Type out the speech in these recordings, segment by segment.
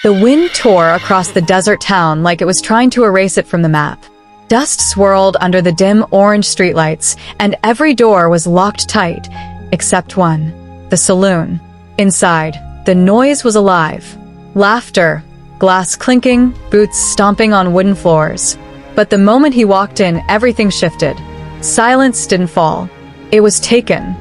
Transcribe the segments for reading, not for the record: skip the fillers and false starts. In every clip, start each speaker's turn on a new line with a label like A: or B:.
A: The wind tore across the desert town like it was trying to erase it from the map. Dust swirled under the dim orange streetlights, and every door was locked tight, except one, the saloon. Inside, the noise was alive. Laughter, glass clinking, boots stomping on wooden floors. But the moment he walked in, everything shifted. Silence didn't fall. It was taken.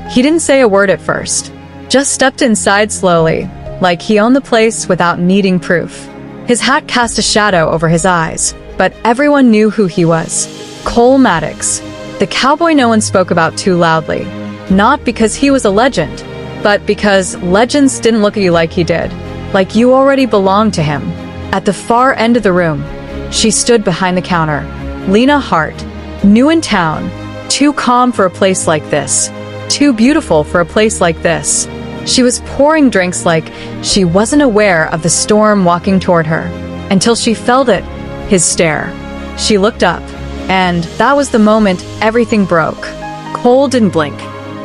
A: He didn't say a word at first, just stepped inside slowly, like he owned the place without needing proof. His hat cast a shadow over his eyes, but everyone knew who he was. Cole Maddox, the cowboy no one spoke about too loudly. Not because he was a legend, but because legends didn't look at you like he did, like you already belonged to him. At the far end of the room, she stood behind the counter. Lena Hart, new in town, too calm for a place like this, too beautiful for a place like this. She was pouring drinks like she wasn't aware of the storm walking toward her, until she felt it, his stare. She looked up, and that was the moment everything broke. Cole didn't blink,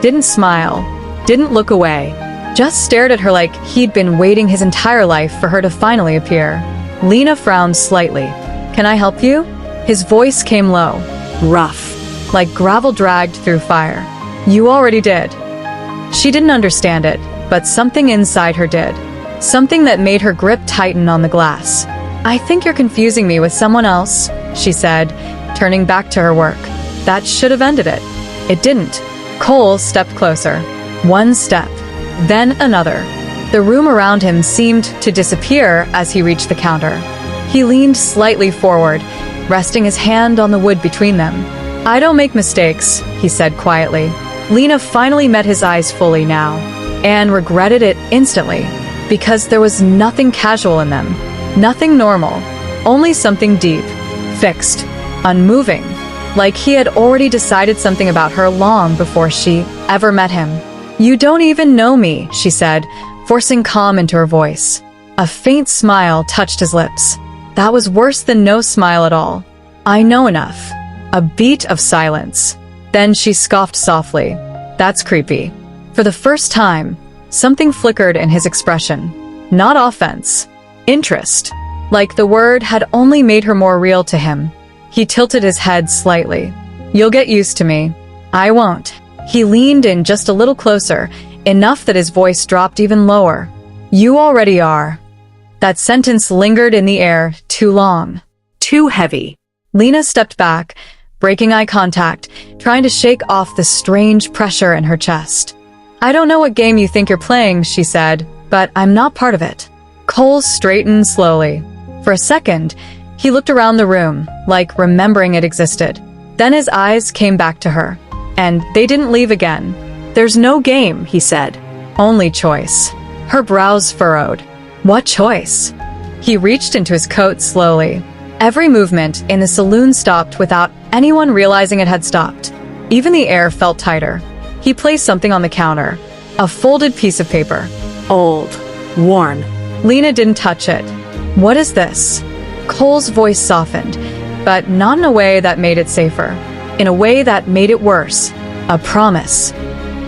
A: didn't smile, didn't look away, just stared at her like he'd been waiting his entire life for her to finally appear. Lena frowned slightly. "Can I help you?" His voice came low, rough, like gravel dragged through fire. "You already did." She didn't understand it, but something inside her did. Something that made her grip tighten on the glass. "I think you're confusing me with someone else," she said, turning back to her work. That should have ended it. It didn't. Cole stepped closer. One step, then another. The room around him seemed to disappear as he reached the counter. He leaned slightly forward, resting his hand on the wood between them. "I don't make mistakes," he said quietly. Lena finally met his eyes fully now, and regretted it instantly, because there was nothing casual in them, nothing normal, only something deep, fixed, unmoving, like he had already decided something about her long before she ever met him. "You don't even know me," she said, forcing calm into her voice. A faint smile touched his lips. That was worse than no smile at all. "I know enough." A beat of silence. Then she scoffed softly. "That's creepy." For the first time, something flickered in his expression. Not offense. Interest. Like the word had only made her more real to him. He tilted his head slightly. "You'll get used to me." "I won't." He leaned in just a little closer, enough that his voice dropped even lower. "You already are." That sentence lingered in the air too long. Too heavy. Lena stepped back, breaking eye contact, trying to shake off the strange pressure in her chest. "I don't know what game you think you're playing," she said, "but I'm not part of it." Cole straightened slowly. For a second, he looked around the room, like remembering it existed. Then his eyes came back to her, and they didn't leave again. "There's no game," he said. "Only choice." Her brows furrowed. "What choice?" He reached into his coat slowly. Every movement in the saloon stopped without anyone realizing it had stopped. Even the air felt tighter. He placed something on the counter. A folded piece of paper. Old. Worn. Lena didn't touch it. "What is this?" Cole's voice softened, but not in a way that made it safer. In a way that made it worse. A promise.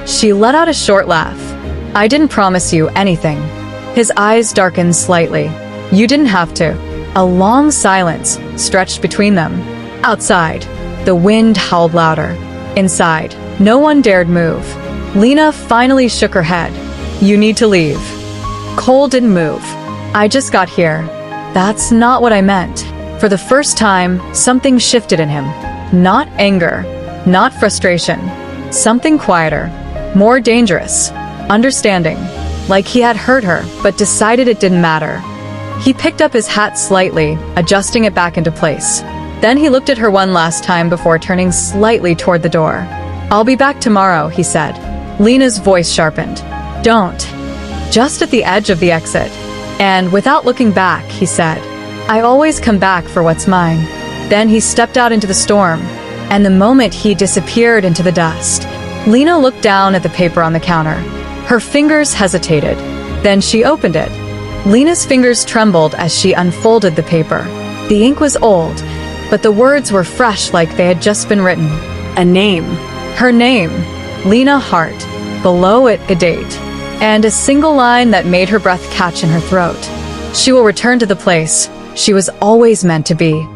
A: She let out a short laugh. "I didn't promise you anything." His eyes darkened slightly. "You didn't have to." A long silence stretched between them. Outside, the wind howled louder. Inside, no one dared move. Lena finally shook her head. "You need to leave." Cole didn't move. "I just got here." "That's not what I meant." For the first time, something shifted in him. Not anger, not frustration. Something quieter, more dangerous. Understanding. Like he had hurt her, but decided it didn't matter. He picked up his hat slightly, adjusting it back into place. Then he looked at her one last time before turning slightly toward the door. "I'll be back tomorrow," he said. Lena's voice sharpened. "Don't." Just at the edge of the exit. And without looking back, he said, "I always come back for what's mine." Then he stepped out into the storm, and the moment he disappeared into the dust, Lena looked down at the paper on the counter. Her fingers hesitated. Then she opened it. Lena's fingers trembled as she unfolded the paper. The ink was old, but the words were fresh like they had just been written. A name. Her name. Lena Hart. Below it, a date. And a single line that made her breath catch in her throat. She will return to the place she was always meant to be.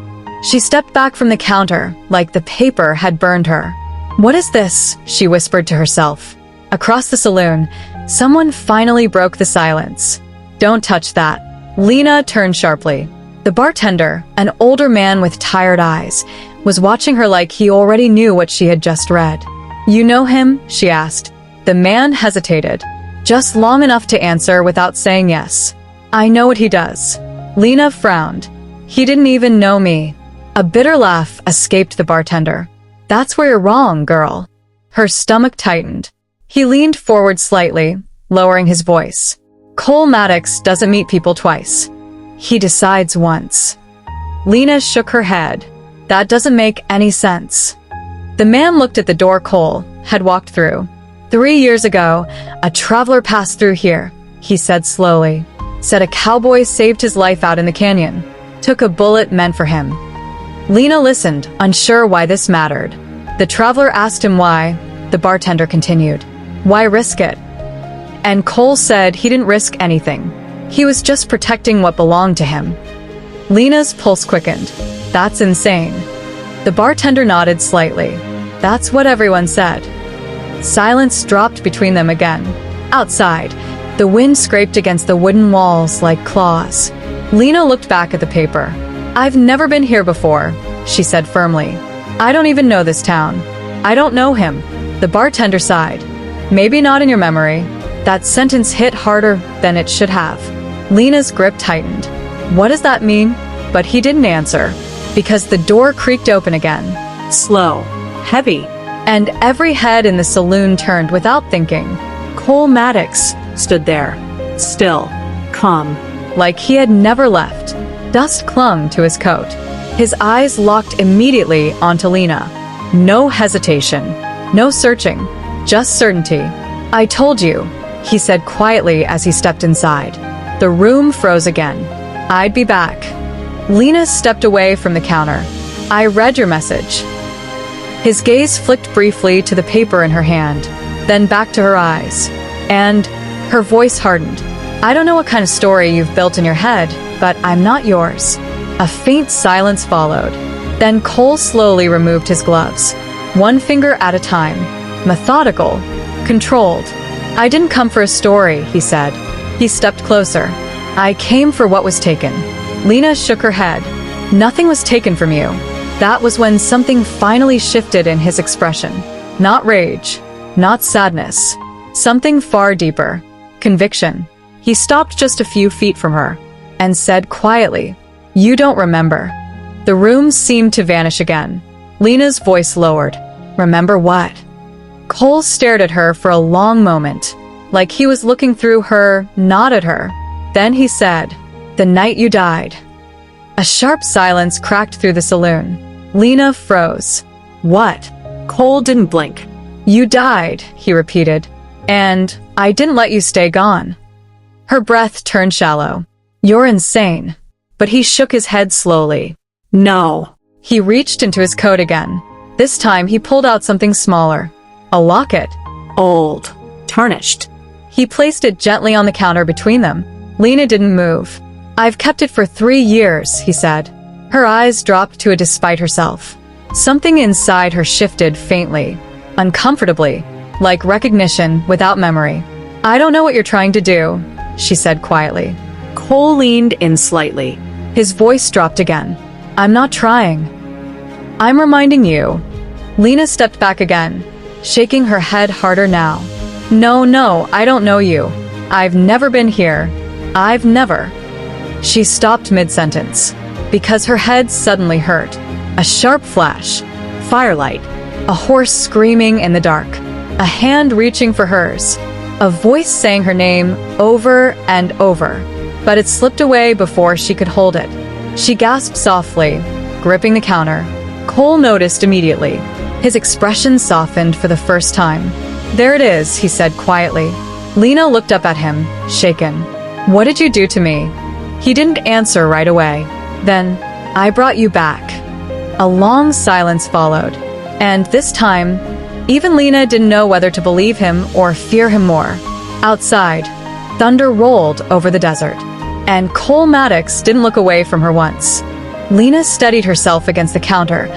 A: She stepped back from the counter, like the paper had burned her. "What is this?" she whispered to herself. Across the saloon, someone finally broke the silence. "Don't touch that." Lena turned sharply. The bartender, an older man with tired eyes, was watching her like he already knew what she had just read. "You know him?" she asked. The man hesitated, just long enough to answer without saying yes. "I know what he does." Lena frowned. "He didn't even know me." A bitter laugh escaped the bartender. "That's where you're wrong, girl." Her stomach tightened. He leaned forward slightly, lowering his voice. "Cole Maddox doesn't meet people twice. He decides once." Lena shook her head. "That doesn't make any sense." The man looked at the door Cole had walked through. 3 years ago, a traveler passed through here, he said slowly. Said a cowboy saved his life out in the canyon. Took a bullet meant for him. Lena listened, unsure why this mattered. The traveler asked him why. The bartender continued. "Why risk it?" And Cole said he didn't risk anything. He was just protecting what belonged to him. Lena's pulse quickened. "That's insane." The bartender nodded slightly. "That's what everyone said." Silence dropped between them again. Outside, the wind scraped against the wooden walls like claws. Lena looked back at the paper. "I've never been here before," she said firmly. "I don't even know this town. I don't know him." The bartender sighed. "Maybe not in your memory." That sentence hit harder than it should have. Lena's grip tightened. "What does that mean?" But he didn't answer, because the door creaked open again. Slow, heavy, and every head in the saloon turned without thinking. Cole Maddox stood there, still, calm, like he had never left. Dust clung to his coat. His eyes locked immediately onto Lena. No hesitation, no searching, just certainty. "I told you," he said quietly as he stepped inside. The room froze again. "I'd be back." Lena stepped away from the counter. "I read your message." His gaze flicked briefly to the paper in her hand, then back to her eyes. And her voice hardened. "I don't know what kind of story you've built in your head, but I'm not yours." A faint silence followed. Then Cole slowly removed his gloves, one finger at a time, methodical, controlled. "I didn't come for a story," he said. He stepped closer. "I came for what was taken." Lena shook her head. "Nothing was taken from you." That was when something finally shifted in his expression. Not rage, not sadness. Something far deeper. Conviction. He stopped just a few feet from her and said quietly, "You don't remember." The room seemed to vanish again. Lena's voice lowered. "Remember what?" Cole stared at her for a long moment, like he was looking through her, not at her. Then he said, "The night you died." A sharp silence cracked through the saloon. Lena froze. "What?" Cole didn't blink. "You died," he repeated. "And I didn't let you stay gone." Her breath turned shallow. "You're insane." But he shook his head slowly. "No." He reached into his coat again. This time he pulled out something smaller. A locket. Old. Tarnished. He placed it gently on the counter between them. Lena didn't move. "I've kept it for 3 years," he said. Her eyes dropped to a despite herself. Something inside her shifted faintly, uncomfortably, like recognition without memory. "I don't know what you're trying to do," she said quietly. Cole leaned in slightly. His voice dropped again. "I'm not trying. I'm reminding you." Lena stepped back again, shaking her head harder now. No, I don't know you. I've never been here. I've never." She stopped mid-sentence, because her head suddenly hurt. A sharp flash. Firelight. A horse screaming in the dark. A hand reaching for hers. A voice saying her name over and over, but it slipped away before she could hold it. She gasped softly, gripping the counter. Cole noticed immediately. His expression softened for the first time. "There it is," he said quietly. Lena looked up at him, shaken. "What did you do to me?" He didn't answer right away. Then, "I brought you back." A long silence followed. And this time, even Lena didn't know whether to believe him or fear him more. Outside, thunder rolled over the desert. and Cole Maddox didn't look away from her once. Lena steadied herself against the counter,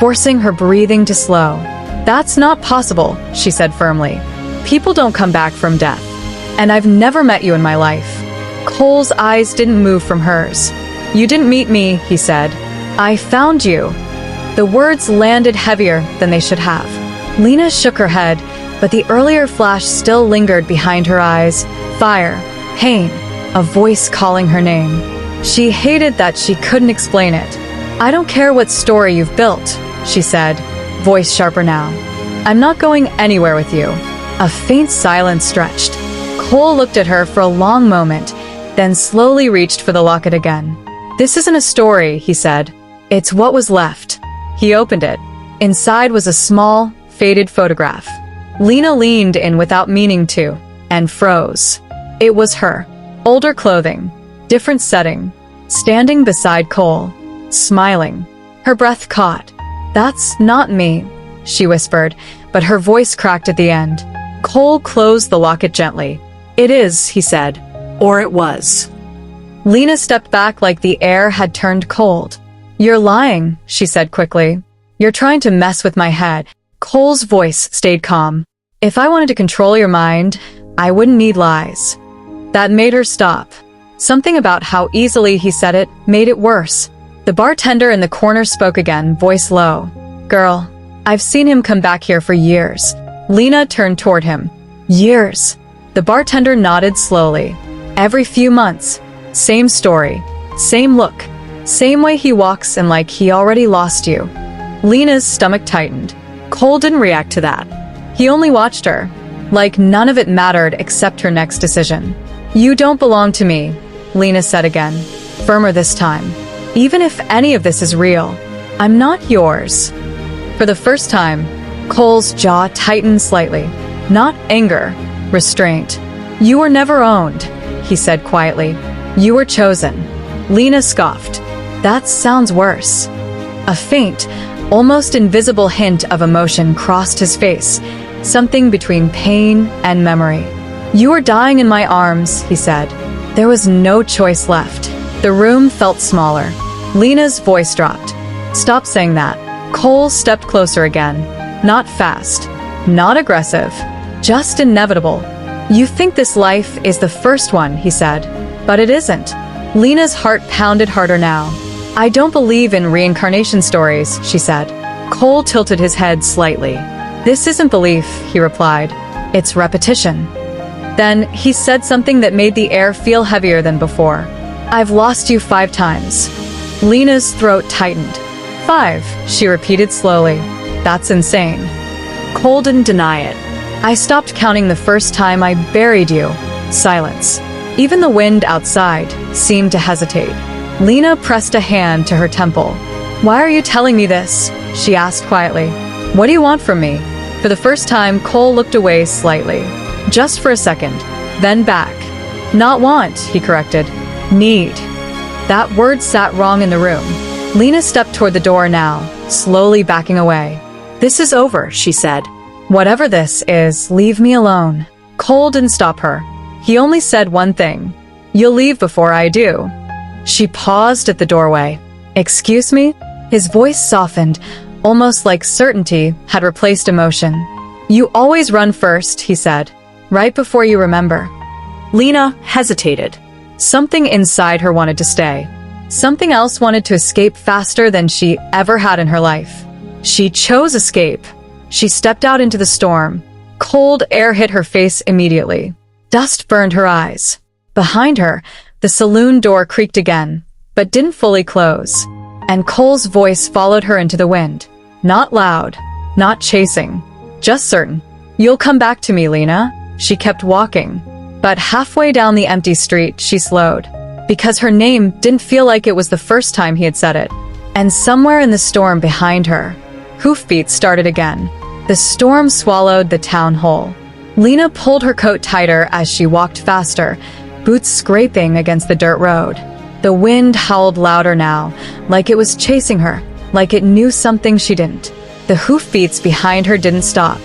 A: forcing her breathing to slow. "That's not possible," she said firmly. "People don't come back from death. And I've never met you in my life." Cole's eyes didn't move from hers. "You didn't meet me," he said. "I found you." The words landed heavier than they should have. Lena shook her head, but the earlier flash still lingered behind her eyes. Fire, pain, a voice calling her name. She hated that she couldn't explain it. "I don't care what story you've built," she said, voice sharper now. "I'm not going anywhere with you." A faint silence stretched. Cole looked at her for a long moment, then slowly reached for the locket again. "This isn't a story," he said. "It's what was left." He opened it. Inside was a small, faded photograph. Lena leaned in without meaning to, and froze. It was her. Older clothing, different setting, standing beside Cole, smiling. Her breath caught. "That's not me," she whispered, but her voice cracked at the end. Cole closed the locket gently. "It is," he said. "Or it was." Lena stepped back like the air had turned cold. "You're lying," she said quickly. "You're trying to mess with my head." Cole's voice stayed calm. "If I wanted to control your mind, I wouldn't need lies." That made her stop. Something about how easily he said it made it worse. The bartender in the corner spoke again, voice low. "Girl, I've seen him come back here for years." Lena turned toward him. "Years?" The bartender nodded slowly. "Every few months. Same story. Same look. Same way he walks and like he already lost you." Lena's stomach tightened. Cole didn't react to that. He only watched her, like none of it mattered except her next decision. "You don't belong to me," Lena said again, firmer this time. "Even if any of this is real, I'm not yours." For the first time, Cole's jaw tightened slightly. Not anger, restraint. "You were never owned," he said quietly. "You were chosen." Lena scoffed. "That sounds worse." A faint, almost invisible hint of emotion crossed his face, something between pain and memory. "You were dying in my arms," he said. There was no choice left. The room felt smaller. Lena's voice dropped. "Stop saying that." Cole stepped closer again. Not fast, not aggressive, just inevitable. "You think this life is the first one," he said. "But it isn't." Lena's heart pounded harder now. "I don't believe in reincarnation stories," she said. Cole tilted his head slightly. "This isn't belief," he replied. "It's repetition." Then he said something that made the air feel heavier than before. "I've lost you 5 times." Lena's throat tightened. 5, she repeated slowly. "That's insane." Cole didn't deny it. "I stopped counting the first time I buried you." Silence. Even the wind outside seemed to hesitate. Lena pressed a hand to her temple. "Why are you telling me this?" she asked quietly. "What do you want from me?" For the first time, Cole looked away slightly. Just for a second, then back. "Not want," he corrected. "Need." That word sat wrong in the room. Lena stepped toward the door now, slowly backing away. "This is over," she said. "Whatever this is, leave me alone." Cole didn't stop her. He only said one thing. "You'll leave before I do." She paused at the doorway. "Excuse me?" His voice softened, almost like certainty had replaced emotion. "You always run first," he said, "right before you remember." Lena hesitated. Something inside her wanted to stay. Something else wanted to escape faster than she ever had in her life. She chose escape. She stepped out into the storm. Cold air hit her face immediately. Dust burned her eyes. Behind her, the saloon door creaked again, but didn't fully close. And Cole's voice followed her into the wind. Not loud, not chasing, just certain. "You'll come back to me, Lena." She kept walking. But halfway down the empty street, she slowed. Because her name didn't feel like it was the first time he had said it. And somewhere in the storm behind her, hoofbeats started again. The storm swallowed the town whole. Lena pulled her coat tighter as she walked faster, boots scraping against the dirt road. The wind howled louder now, like it was chasing her, like it knew something she didn't. The hoofbeats behind her didn't stop.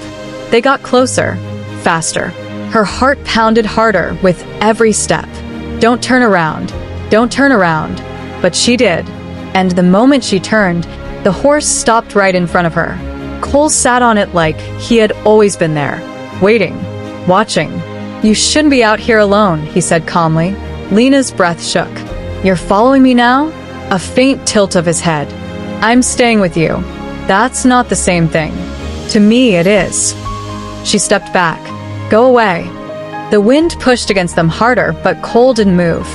A: They got closer, faster. Her heart pounded harder with every step. "Don't turn around," "Don't turn around." But she did. And the moment she turned, the horse stopped right in front of her. Cole sat on it like he had always been there, waiting, watching. "You shouldn't be out here alone," he said calmly. Lena's breath shook. "You're following me now?" A faint tilt of his head. "I'm staying with you." "That's not the same thing." "To me, it is." She stepped back. "Go away." The wind pushed against them harder, but Cole didn't move.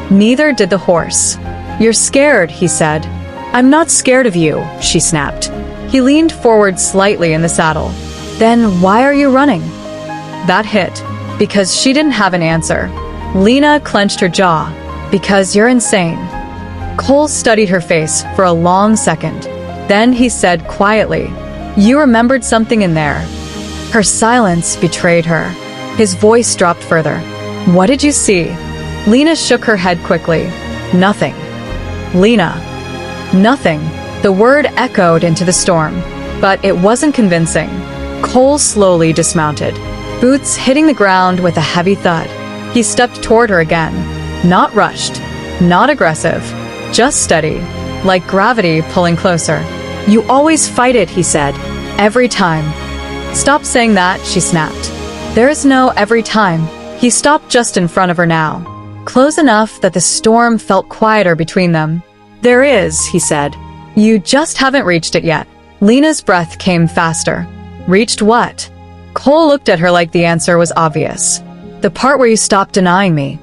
A: Neither did the horse. "You're scared," he said. "I'm not scared of you," she snapped. He leaned forward slightly in the saddle. "Then why are you running?" That hit, because she didn't have an answer. Lena clenched her jaw. "Because you're insane." Cole studied her face for a long second. Then he said quietly, "You remembered something in there." Her silence betrayed her. His voice dropped further. "What did you see?" Lena shook her head quickly. "Nothing." "Lena." "Nothing." The word echoed into the storm, but it wasn't convincing. Cole slowly dismounted, boots hitting the ground with a heavy thud. He stepped toward her again. Not rushed, not aggressive, just steady, like gravity pulling closer. "You always fight it," he said. "Every time." "Stop saying that," she snapped. "There is no every time." He stopped just in front of her now, close enough that the storm felt quieter between them. "There is," he said. "You just haven't reached it yet." Lena's breath came faster. "Reached what?" Cole looked at her like the answer was obvious. "The part where you stopped denying me."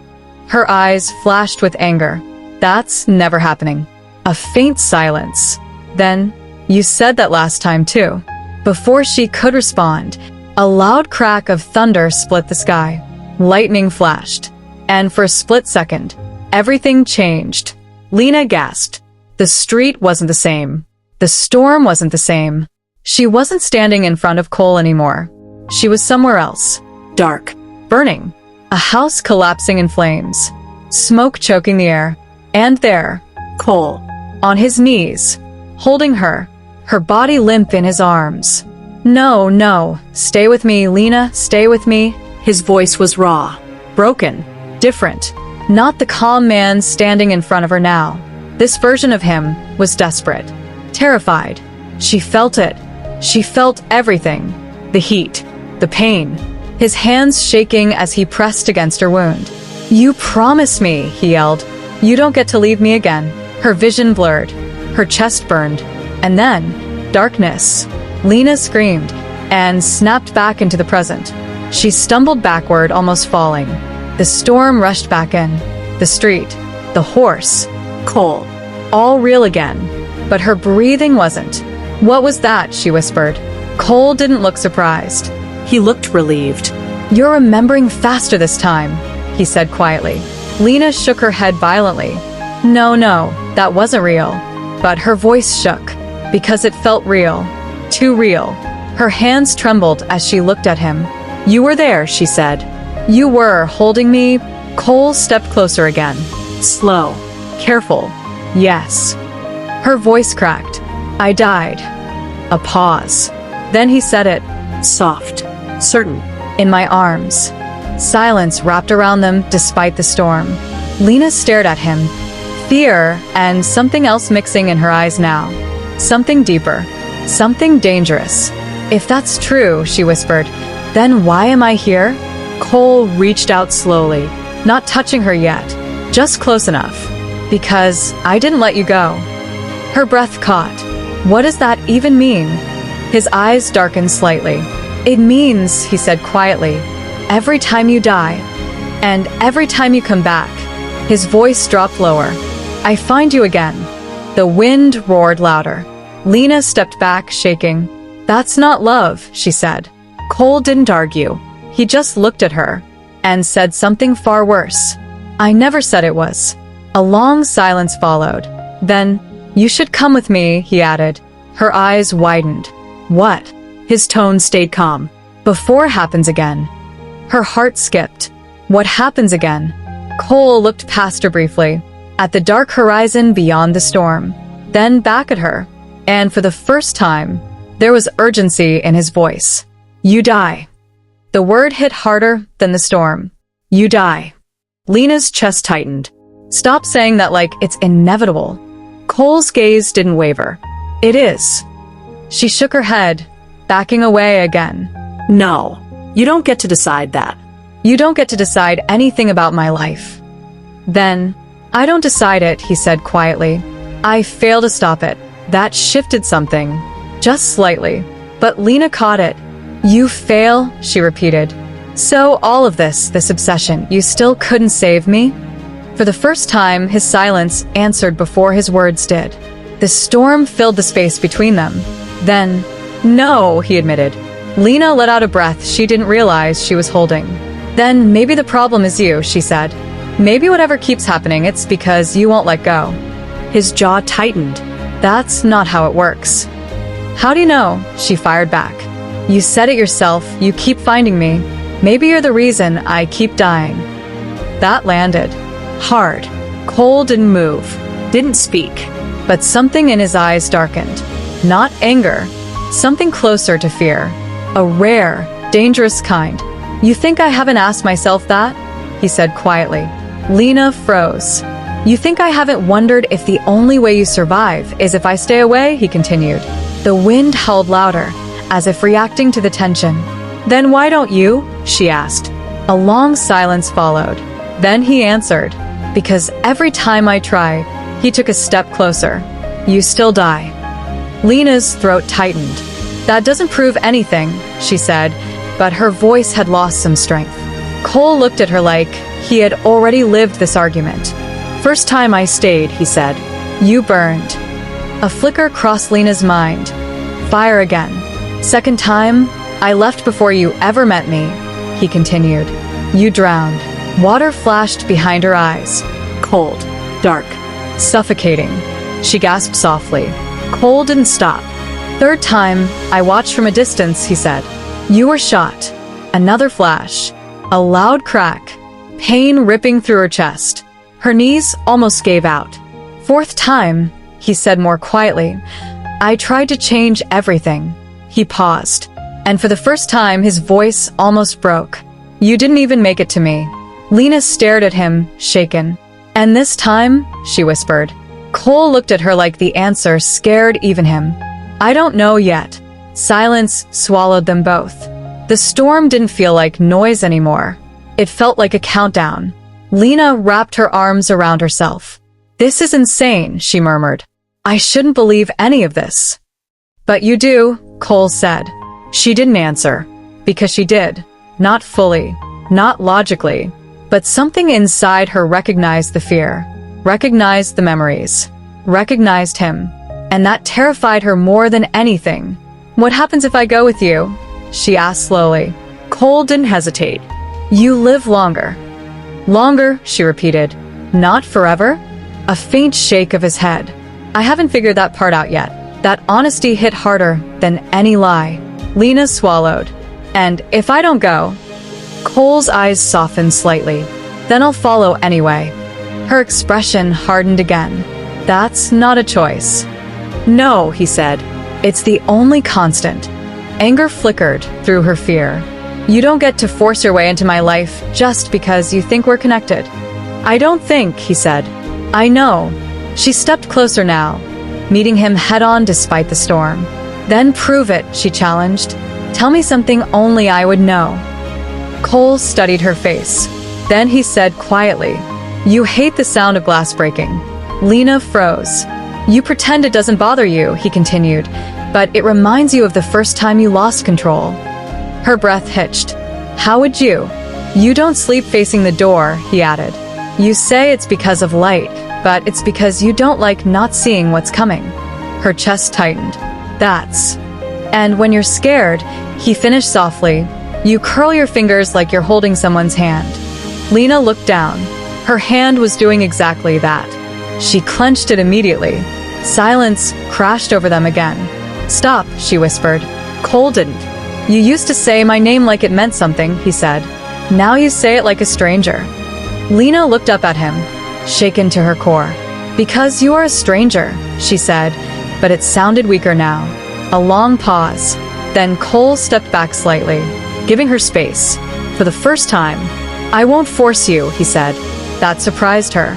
A: Her eyes flashed with anger. "That's never happening." A faint silence. Then, "You said that last time too." Before she could respond, a loud crack of thunder split the sky. Lightning flashed. And for a split second, everything changed. Lena gasped. The street wasn't the same. The storm wasn't the same. She wasn't standing in front of Cole anymore. She was somewhere else. Dark. Burning. A house collapsing in flames. Smoke choking the air. And there, Cole, on his knees, holding her, her body limp in his arms. "No, no, stay with me, Lena, stay with me." His voice was raw, broken, different. Not the calm man standing in front of her now. This version of him was desperate, terrified. She felt it. She felt everything. The heat, the pain. His hands shaking as he pressed against her wound. "You promise me," he yelled. "You don't get to leave me again." Her vision blurred. Her chest burned. And then, darkness. Lena screamed and snapped back into the present. She stumbled backward, almost falling. The storm rushed back in. The street. The horse. Cole. All real again. But her breathing wasn't. "What was that?" she whispered. Cole didn't look surprised. He looked relieved. "You're remembering faster this time," he said quietly. Lena shook her head violently. "No, no, that wasn't real." But her voice shook, because it felt real. Too real. Her hands trembled as she looked at him. "You were there," she said. "You were holding me." Cole stepped closer again. Slow. Careful. "Yes." Her voice cracked. "I died." A pause. Then he said it. Soft. Certain. "In my arms." Silence wrapped around them despite the storm. Lena stared at him. Fear and something else mixing in her eyes now. Something deeper. Something dangerous. "If that's true," she whispered, "then why am I here?" Cole reached out slowly, not touching her yet, just close enough. "Because I didn't let you go." Her breath caught. "What does that even mean?" His eyes darkened slightly. "It means," he said quietly, "every time you die, and every time you come back." His voice dropped lower. "I find you again." The wind roared louder. Lena stepped back, shaking. "That's not love," she said. Cole didn't argue. He just looked at her and said something far worse. "I never said it was." A long silence followed. Then, "You should come with me," he added. Her eyes widened. "What?" His tone stayed calm. "Before happens again." Her heart skipped. "What happens again?" Cole looked past her briefly, at the dark horizon beyond the storm, then back at her, and for the first time, there was urgency in his voice. "You die." The word hit harder than the storm. "You die." Lena's chest tightened. Stop saying that like it's inevitable. Cole's gaze didn't waver. It is. She shook her head, backing away again.
B: No, you don't get to decide that.
A: You don't get to decide anything about my life. Then, I don't decide it, he said quietly. I fail to stop it. That shifted something. Just slightly. But Lena caught it. You fail, she repeated. So all of this obsession, you still couldn't save me? For the first time, his silence answered before his words did. The storm filled the space between them. Then, no, he admitted. Lena let out a breath she didn't realize she was holding. Then maybe the problem is you, she said. Maybe whatever keeps happening, it's because you won't let go.
B: His jaw tightened.
A: That's not how it works. How do you know? She fired back. You said it yourself, you keep finding me. Maybe you're the reason I keep dying. That landed. Hard. Cole didn't move, didn't speak, but something in his eyes darkened. Not anger, something closer to fear. A rare, dangerous kind. You think I haven't asked myself that? He said quietly. Lena froze. You think I haven't wondered if the only way you survive is if I stay away? He continued. The wind howled louder, as if reacting to the tension. Then why don't you? She asked. A long silence followed. Then he answered. Because every time I try, he took a step closer. You still die. Lena's throat tightened. That doesn't prove anything, she said, but her voice had lost some strength. Cole looked at her like he had already lived this argument. First time I stayed, he said. You burned. A flicker crossed Lena's mind. Fire again. Second time, I left before you ever met me, he continued. You drowned. Water flashed behind her eyes. Cold. Dark. Suffocating. She gasped softly. Cole didn't stop. Third time, I watched from a distance, he said. You were shot. Another flash. A loud crack. Pain ripping through her chest. Her knees almost gave out. Fourth time, he said more quietly. I tried to change everything. He paused. And for the first time, his voice almost broke. You didn't even make it to me. Lena stared at him, shaken. And this time, she whispered. Cole looked at her like the answer scared even him. I don't know yet. Silence swallowed them both. The storm didn't feel like noise anymore. It felt like a countdown. Lena wrapped her arms around herself. This is insane, she murmured. I shouldn't believe any of this. But you do, Cole said. She didn't answer. Because she did. Not fully. Not logically. But something inside her recognized the fear. Recognized the memories. Recognized him. And that terrified her more than anything. What happens if I go with you? She asked slowly. Cole didn't hesitate. You live longer. Longer, she repeated. Not forever? A faint shake of his head. I haven't figured that part out yet. That honesty hit harder than any lie. Lena swallowed. And if I don't go? Cole's eyes softened slightly. Then I'll follow anyway. Her expression hardened again. That's not a choice. No, he said. It's the only constant. Anger flickered through her fear. You don't get to force your way into my life just because you think we're connected. I don't think, he said. I know. She stepped closer now, meeting him head-on despite the storm. Then prove it, she challenged. Tell me something only I would know. Cole studied her face. Then he said quietly, You hate the sound of glass breaking. Lena froze. You pretend it doesn't bother you, he continued, but it reminds you of the first time you lost control. Her breath hitched. How would you? You don't sleep facing the door, he added. You say it's because of light, but it's because you don't like not seeing what's coming. Her chest tightened. That's. And when you're scared, he finished softly, you curl your fingers like you're holding someone's hand. Lena looked down. Her hand was doing exactly that. She clenched it immediately. Silence crashed over them again. Stop, she whispered. Cole didn't. You used to say my name like it meant something, he said. Now you say it like a stranger. Lena looked up at him, shaken to her core. Because you are a stranger, she said, but it sounded weaker now. A long pause. Then Cole stepped back slightly, giving her space. For the first time, I won't force you, he said. That surprised her.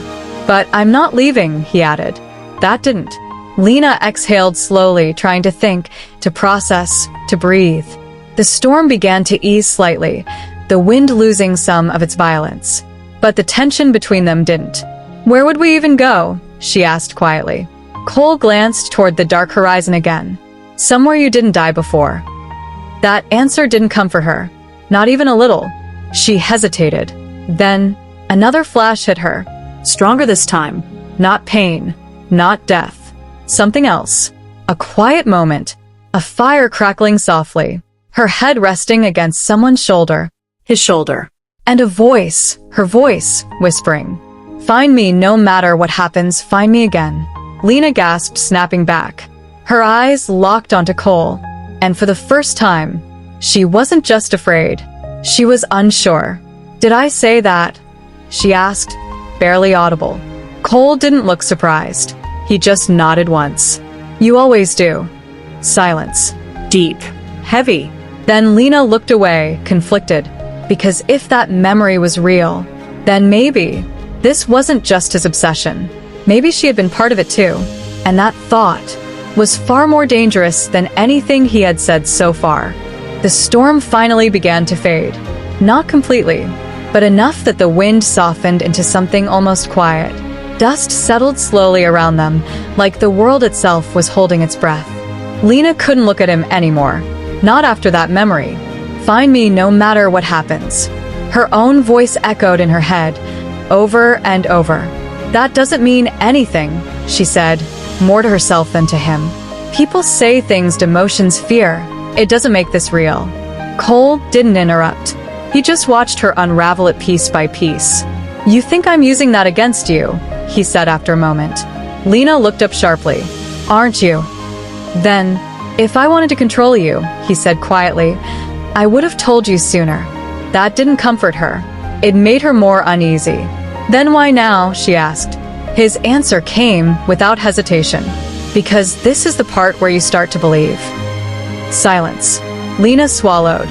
A: But I'm not leaving, he added. That didn't. Lena exhaled slowly, trying to think, to process, to breathe. The storm began to ease slightly, the wind losing some of its violence. But the tension between them didn't. Where would we even go? She asked quietly. Cole glanced toward the dark horizon again. Somewhere you didn't die before. That answer didn't comfort her. Not even a little. She hesitated. Then, another flash hit her.
B: Stronger this time.
A: Not pain. Not death. Something else. A quiet moment. A fire crackling softly. Her head resting against someone's shoulder.
B: His shoulder.
A: And a voice. Her voice, whispering. Find me no matter what happens, find me again. Lena gasped, snapping back. Her eyes locked onto Cole. And for the first time, she wasn't just afraid. She was unsure. Did I say that? She asked, barely audible. Cole didn't look surprised. He just nodded once. You always do. Silence.
B: Deep. Heavy.
A: Then Lena looked away, conflicted. Because if that memory was real, then maybe this wasn't just his obsession. Maybe she had been part of it too. And that thought was far more dangerous than anything he had said so far. The storm finally began to fade. Not completely, but enough that the wind softened into something almost quiet. Dust settled slowly around them, like the world itself was holding its breath. Lena couldn't look at him anymore. Not after that memory. Find me no matter what happens. Her own voice echoed in her head, over and over. That doesn't mean anything, she said, more to herself than to him. People say things to emotions fear. It doesn't make this real. Cole didn't interrupt. He just watched her unravel it piece by piece. You think I'm using that against you, he said after a moment. Lena looked up sharply. Aren't you? Then, if I wanted to control you, he said quietly, I would have told you sooner. That didn't comfort her. It made her more uneasy. Then why now? She asked. His answer came without hesitation. Because this is the part where you start to believe. Silence. Lena swallowed.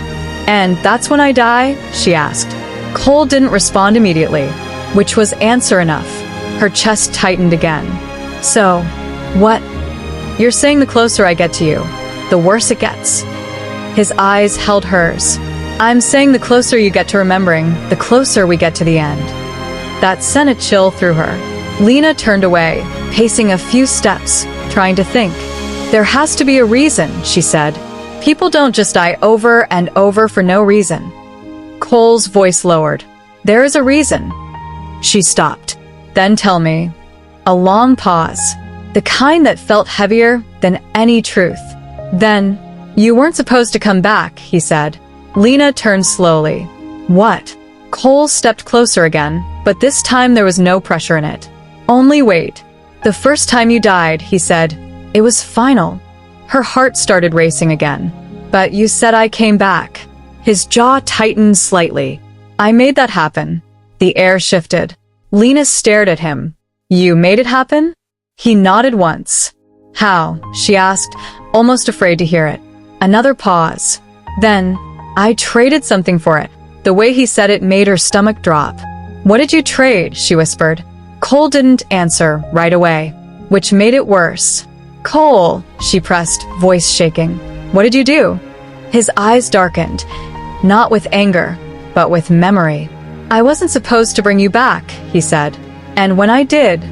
A: And that's when I die? She asked. Cole didn't respond immediately, which was answer enough. Her chest tightened again. So, what? You're saying the closer I get to you, the worse it gets. His eyes held hers. I'm saying the closer you get to remembering, the closer we get to the end. That sent a chill through her. Lena turned away, pacing a few steps, trying to think. There has to be a reason, she said. People don't just die over and over for no reason. Cole's voice lowered. There is a reason. She stopped. Then tell me. A long pause. The kind that felt heavier than any truth. Then, you weren't supposed to come back, he said. Lena turned slowly. What? Cole stepped closer again, but this time there was no pressure in it. Only wait. The first time you died, he said, it was final. Her heart started racing again. But you said I came back. His jaw tightened slightly. I made that happen. The air shifted. Lena stared at him. You made it happen? He nodded once. How? She asked, almost afraid to hear it. Another pause. Then, I traded something for it. The way he said it made her stomach drop. What did you trade? She whispered. Cole didn't answer right away, which made it worse. Cole, she pressed, voice shaking. What did you do? His eyes darkened, not with anger, but with memory. I wasn't supposed to bring you back, he said. And when I did,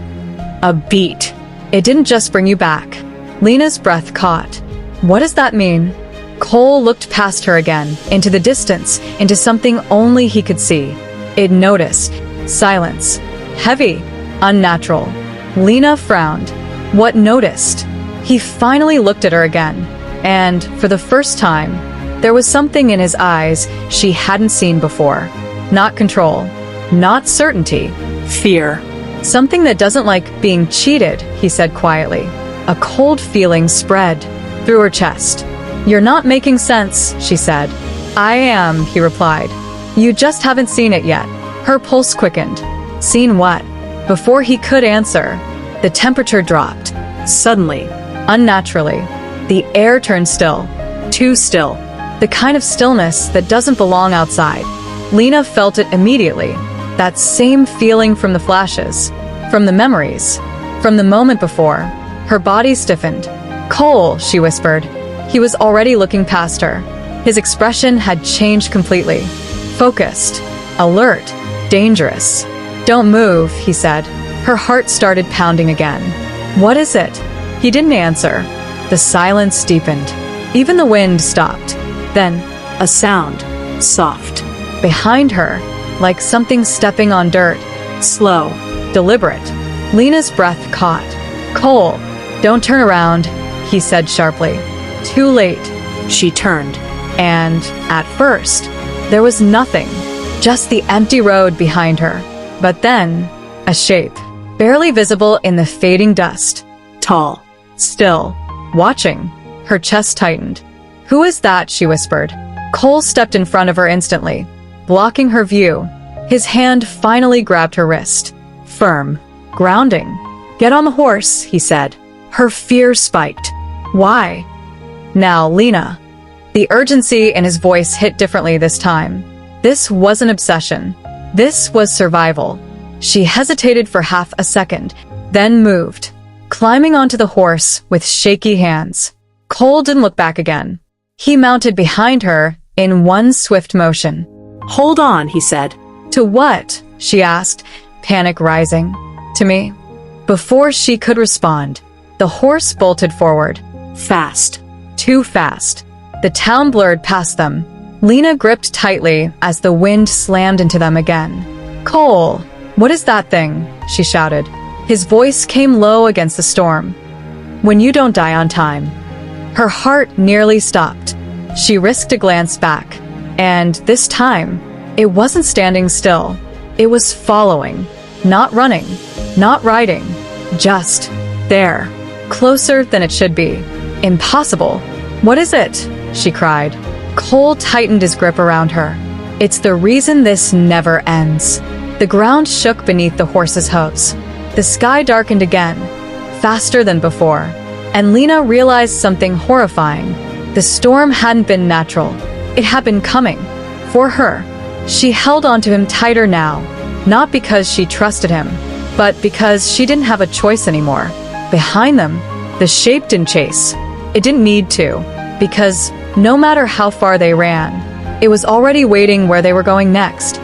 A: a beat. It didn't just bring you back. Lena's breath caught. What does that mean? Cole looked past her again, into the distance, into something only he could see. It noticed. Silence. Heavy. Unnatural. Lena frowned. What noticed? He finally looked at her again. And, for the first time, there was something in his eyes she hadn't seen before. Not control. Not certainty. Fear. Something that doesn't like being cheated, he said quietly. A cold feeling spread through her chest. You're not making sense, she said. I am, he replied. You just haven't seen it yet. Her pulse quickened. Seen what? Before he could answer, the temperature dropped. Suddenly, unnaturally, the air turned still. Too still. The kind of stillness that doesn't belong outside. Lena felt it immediately. That same feeling from the flashes. From the memories. From the moment before. Her body stiffened. "Cole," she whispered. He was already looking past her. His expression had changed completely. Focused. Alert. Dangerous. "Don't move," he said. Her heart started pounding again. "What is it?" He didn't answer. The silence deepened. Even the wind stopped. Then,
B: A sound. Soft.
A: behind her, like something stepping on dirt,
B: Slow.
A: deliberate. Lena's breath caught. "Cole, don't turn around," he said sharply. Too late.
B: She turned.
A: And, at first, there was nothing, just the empty road behind her. But then, a shape, barely visible in the fading dust.
B: Tall.
A: Still, watching. Her chest tightened. "Who is that?" she whispered. Cole stepped in front of her instantly, blocking her view. His hand finally grabbed her wrist. Firm. Grounding. "Get on the horse," he said. Her fear spiked. "Why?" "Now, Lena." The urgency in his voice hit differently this time. This wasn't obsession. This was survival. She hesitated for half a second, then moved, climbing onto the horse with shaky hands. Cole didn't look back again. He mounted behind her in one swift motion.
B: Hold on, he said.
A: "To what?" she asked, panic rising. "To me." Before she could respond, the horse bolted forward.
B: Fast.
A: Too fast. The town blurred past them. Lena gripped tightly as the wind slammed into them again. "Cole, what is that thing?" she shouted. His voice came low against the storm. "When you don't die on time." Her heart nearly stopped. She risked a glance back. And this time, it wasn't standing still. It was following. Not running. Not riding. Just there. Closer than it should be. Impossible. "What is it?" she cried. Cole tightened his grip around her. "It's the reason this never ends." The ground shook beneath the horse's hooves. The sky darkened again, faster than before. And Lena realized something horrifying. The storm hadn't been natural. It had been coming. For her. She held onto him tighter now. Not because she trusted him, but because she didn't have a choice anymore. Behind them, the shape didn't chase. It didn't need to. Because no matter how far they ran, it was already waiting where they were going next.